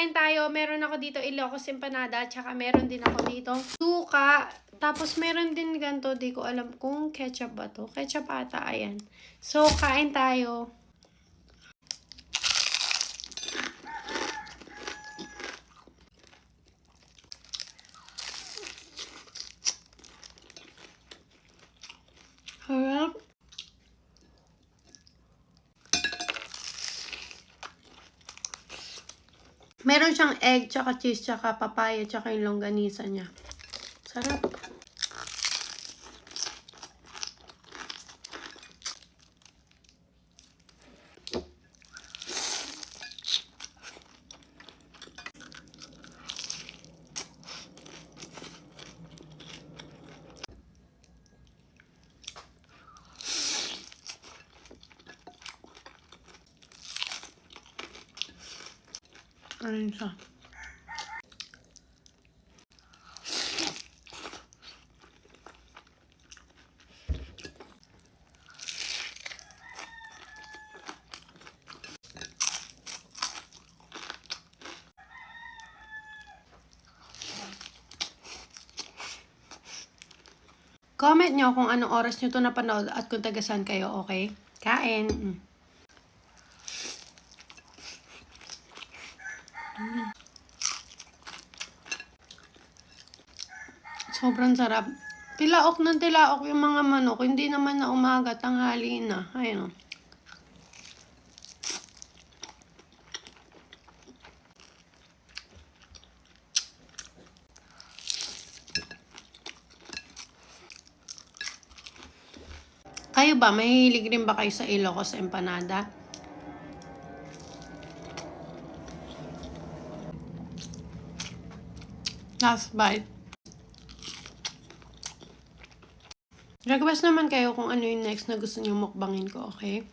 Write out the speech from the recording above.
kain tayo. Meron ako dito Ilocos empanada, tsaka meron din ako dito suka. Tapos meron din ganito, di ko alam kung ketchup ba to. Ketchup ata, ayan. So, kain tayo. Harap. Meron siyang egg, tsaka cheese, tsaka papaya, tsaka yung longganisa niya. Sarap. Ano yun siya? Comment nyo kung anong oras nyo to napanood at kung tagasan kayo, okay? Kain. Sobrang sarap. Tilaok ng tilaok yung mga manok. Hindi naman na umaga, tanghali na. Ayun. Kayo ba? Mahihilig rin ba kayo sa Ilocos empanada? Last bite. Request naman kayo kung ano yung next na gusto niyo mukbangin ko, okay?